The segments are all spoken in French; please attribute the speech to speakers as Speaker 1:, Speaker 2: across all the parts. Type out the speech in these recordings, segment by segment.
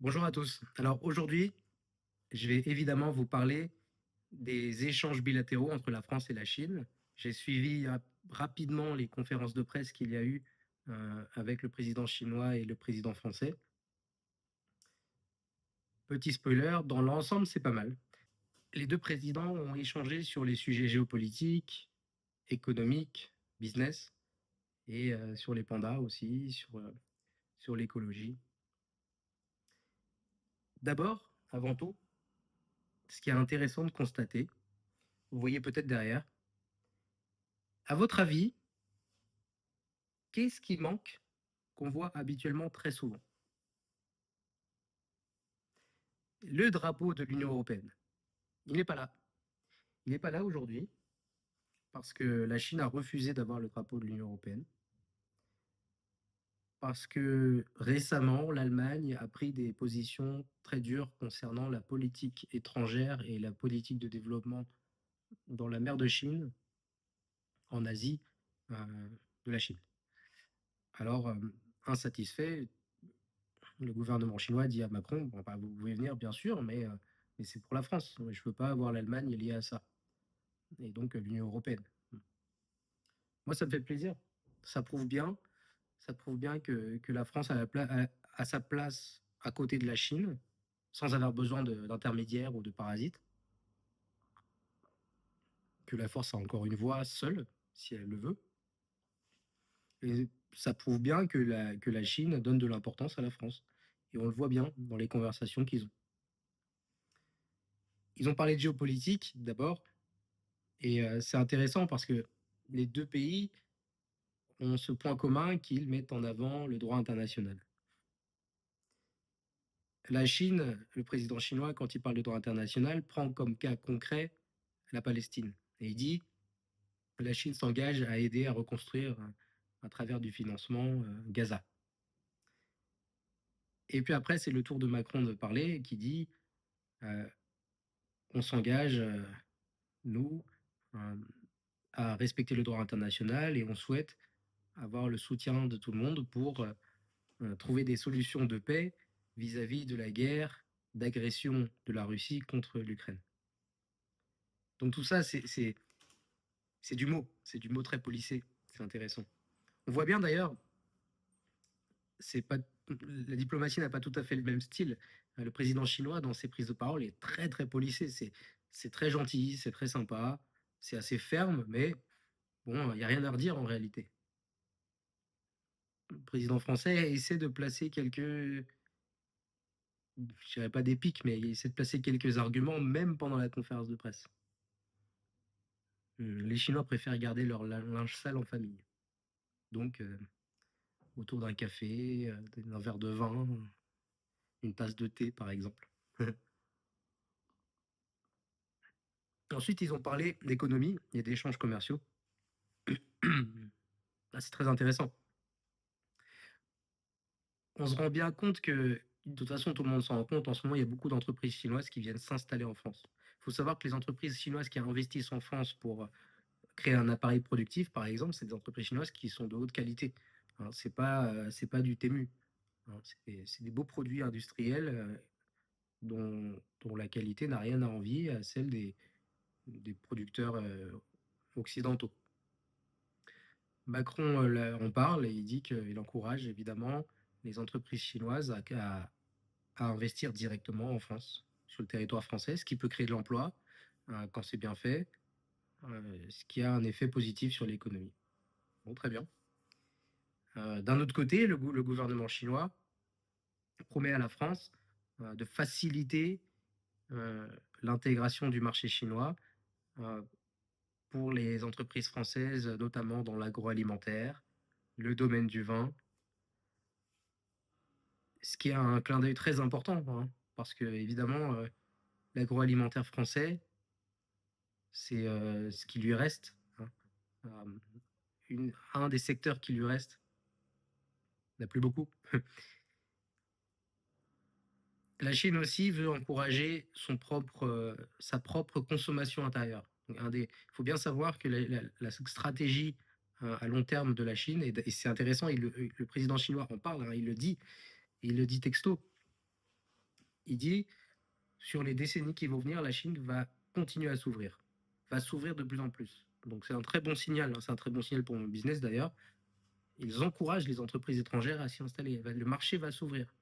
Speaker 1: Bonjour à tous. Alors aujourd'hui, je vais évidemment vous parler des échanges bilatéraux entre la France et la Chine. J'ai suivi rapidement les conférences de presse qu'il y a eu avec le président chinois et le président français. Petit spoiler, dans l'ensemble, c'est pas mal. Les deux présidents ont échangé sur les sujets géopolitiques, économiques, business, et sur les pandas aussi, sur l'écologie. D'abord, avant tout, ce qui est intéressant de constater, vous voyez peut-être derrière, à votre avis, qu'est-ce qui manque qu'on voit habituellement très souvent? Le drapeau de l'Union européenne. Il n'est pas là. Il n'est pas là aujourd'hui parce que la Chine a refusé d'avoir le drapeau de l'Union européenne. Parce que récemment, l'Allemagne a pris des positions très dures concernant la politique étrangère et la politique de développement dans la mer de Chine, en Asie, de la Chine. Alors, insatisfait, le gouvernement chinois dit à Macron, bon, bah, vous pouvez venir bien sûr, mais c'est pour la France. Je ne veux pas avoir l'Allemagne liée à ça. Et donc l'Union européenne. Moi, ça me fait plaisir. Ça prouve bien, ça prouve bien que la France a sa place à côté de la Chine, sans avoir besoin d'intermédiaires ou de parasites. Que la force a encore une voix seule, si elle le veut. Et ça prouve bien que la Chine donne de l'importance à la France. Et on le voit bien dans les conversations qu'ils ont. Ils ont parlé de géopolitique d'abord, et c'est intéressant parce que les deux pays ont ce point commun qu'ils mettent en avant le droit international. La Chine, le président chinois, quand il parle de droit international, prend comme cas concret la Palestine. Et il dit que la Chine s'engage à aider à reconstruire à travers du financement Gaza. Et puis après, c'est le tour de Macron de parler qui dit euh, on s'engage, nous, euh, à respecter le droit international et on souhaite avoir le soutien de tout le monde pour trouver des solutions de paix vis-à-vis de la guerre d'agression de la Russie contre l'Ukraine. Donc tout ça, c'est du mot très policé, c'est intéressant. On voit bien d'ailleurs, c'est pas, la diplomatie n'a pas tout à fait le même style. Le président chinois, dans ses prises de parole, est très très policé. C'est très gentil, c'est très sympa, c'est assez ferme, mais bon, il n'y a rien à redire en réalité. Le président français essaie de placer quelques, je dirais pas des pics, mais il essaie de placer quelques arguments, même pendant la conférence de presse. Les Chinois préfèrent garder leur linge sale en famille. Donc, autour d'un café, d'un verre de vin, une tasse de thé, par exemple. Ensuite, ils ont parlé d'économie et d'échanges commerciaux. Là, c'est très intéressant. On se rend bien compte que, de toute façon, tout le monde s'en rend compte, en ce moment, il y a beaucoup d'entreprises chinoises qui viennent s'installer en France. Il faut savoir que les entreprises chinoises qui investissent en France pour créer un appareil productif, par exemple, c'est des entreprises chinoises qui sont de haute qualité. Hein, c'est pas du tému. Hein, c'est des beaux produits industriels dont la qualité n'a rien à envier à celle des producteurs occidentaux. Macron en parle et il dit qu'il encourage évidemment les entreprises chinoises à investir directement en France, sur le territoire français, ce qui peut créer de l'emploi quand c'est bien fait, ce qui a un effet positif sur l'économie. Bon, très bien. D'un autre côté, le gouvernement chinois promet à la France de faciliter euh, l'intégration du marché chinois euh, pour les entreprises françaises, notamment dans l'agroalimentaire, le domaine du vin, ce qui est un clin d'œil très important, hein, parce que évidemment, l'agroalimentaire français, c'est ce qui lui reste, hein. Euh, un des secteurs qui lui reste, il n'y en a plus beaucoup. La Chine aussi veut encourager sa propre consommation intérieure. Il faut bien savoir que la stratégie à long terme de la Chine, et c'est intéressant, le président chinois en parle, hein, il le dit texto, Il dit, sur les décennies qui vont venir, la Chine va continuer à s'ouvrir, va s'ouvrir de plus en plus. Donc c'est un très bon signal, hein, c'est un très bon signal pour mon business d'ailleurs. Ils encouragent les entreprises étrangères à s'y installer. Le marché va s'ouvrir.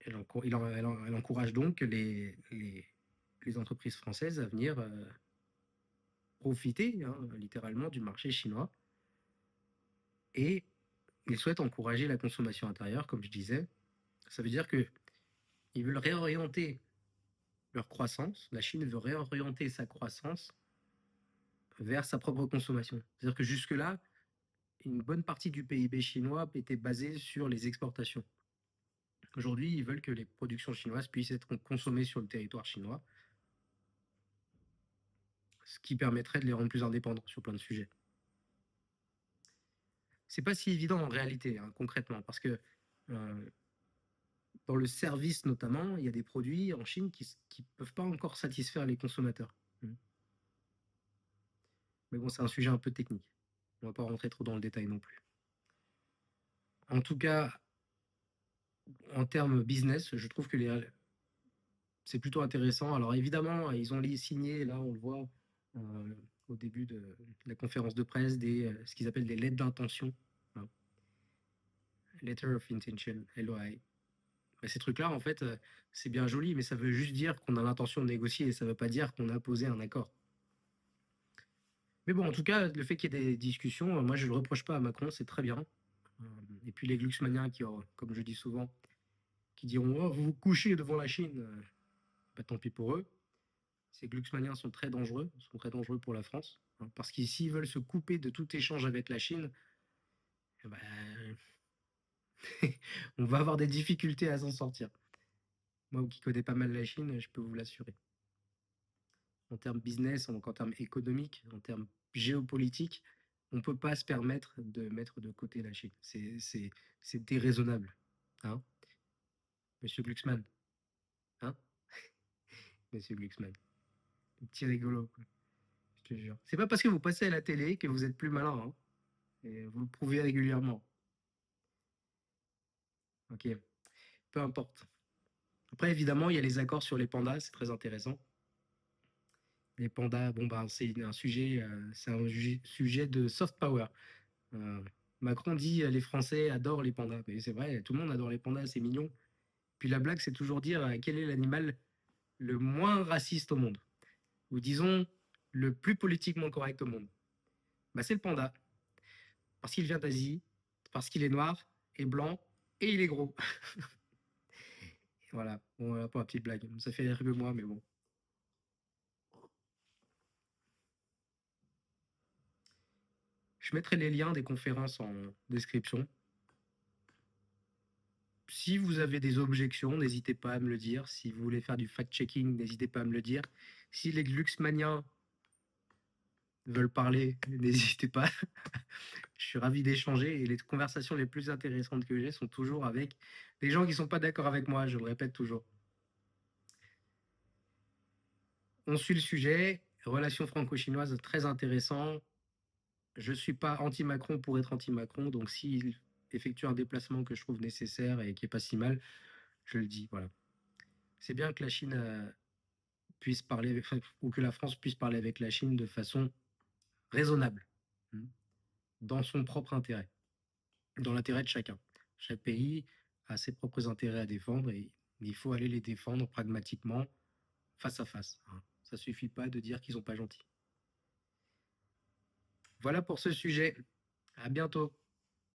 Speaker 1: Elle encourage donc les entreprises françaises à venir profiter, hein, littéralement, du marché chinois. Et ils souhaitent encourager la consommation intérieure, comme je disais. Ça veut dire qu'ils veulent réorienter leur croissance. La Chine veut réorienter sa croissance vers sa propre consommation. C'est-à-dire que jusque-là, une bonne partie du PIB chinois était basée sur les exportations. Aujourd'hui, ils veulent que les productions chinoises puissent être consommées sur le territoire chinois, ce qui permettrait de les rendre plus indépendants sur plein de sujets. C'est pas si évident en réalité, hein, concrètement, parce que dans le service notamment, il y a des produits en Chine qui ne peuvent pas encore satisfaire les consommateurs. Mais bon, c'est un sujet un peu technique. On ne va pas rentrer trop dans le détail non plus. En tout cas, en termes business, je trouve que c'est plutôt intéressant. Alors évidemment, ils ont signé, là on le voit au début de la conférence de presse, ce qu'ils appellent des lettres d'intention. Hein. Letter of Intention, LOI. Ces trucs-là, en fait, c'est bien joli, mais ça veut juste dire qu'on a l'intention de négocier et ça ne veut pas dire qu'on a posé un accord. Mais bon, en tout cas, le fait qu'il y ait des discussions, moi je ne le reproche pas à Macron, c'est très bien. Et puis les Glucksmaniens qui, comme je dis souvent, qui diront oh, vous vous couchez devant la Chine, bah, tant pis pour eux. Ces Glucksmaniens sont très dangereux pour la France, hein, parce qu'ils s'ils veulent se couper de tout échange avec la Chine, bah, on va avoir des difficultés à s'en sortir. Moi qui connais pas mal la Chine, je peux vous l'assurer. En termes business, en termes économiques, en termes géopolitiques, on ne peut pas se permettre de mettre de côté la Chine. C'est déraisonnable. Hein, Monsieur Glucksmann. Hein, Monsieur Glucksmann. Petit rigolo, quoi. Je te jure. C'est pas parce que vous passez à la télé que vous êtes plus malin. Hein, et vous le prouvez régulièrement. Ok, peu importe. Après, évidemment, il y a les accords sur les pandas, c'est très intéressant. Les pandas, bon, bah, c'est un sujet de soft power. Euh, Macron dit les Français adorent les pandas. Mais c'est vrai, tout le monde adore les pandas, c'est mignon. Puis la blague, c'est toujours dire quel est l'animal le moins raciste au monde. Ou disons, le plus politiquement correct au monde. Bah, c'est le panda. Parce qu'il vient d'Asie, parce qu'il est noir et blanc, et il est gros. Voilà, bon, voilà pour la petite blague. Ça fait rire que moi, mais bon. Je mettrai les liens des conférences en description. Si vous avez des objections, n'hésitez pas à me le dire. Si vous voulez faire du fact-checking, n'hésitez pas à me le dire. Si les Glucksmaniens veulent parler, n'hésitez pas. Je suis ravi d'échanger et les conversations les plus intéressantes que j'ai sont toujours avec des gens qui ne sont pas d'accord avec moi, je le répète toujours. On suit le sujet, relations franco-chinoises très intéressant. Je ne suis pas anti-Macron pour être anti-Macron, donc s'il effectue un déplacement que je trouve nécessaire et qui n'est pas si mal, je le dis. Voilà. C'est bien que la Chine puisse parler, ou que la France puisse parler avec la Chine de façon raisonnable, dans son propre intérêt, dans l'intérêt de chacun. Chaque pays a ses propres intérêts à défendre et il faut aller les défendre pragmatiquement, face à face. Ça ne suffit pas de dire qu'ils sont pas gentils. Voilà pour ce sujet. À bientôt.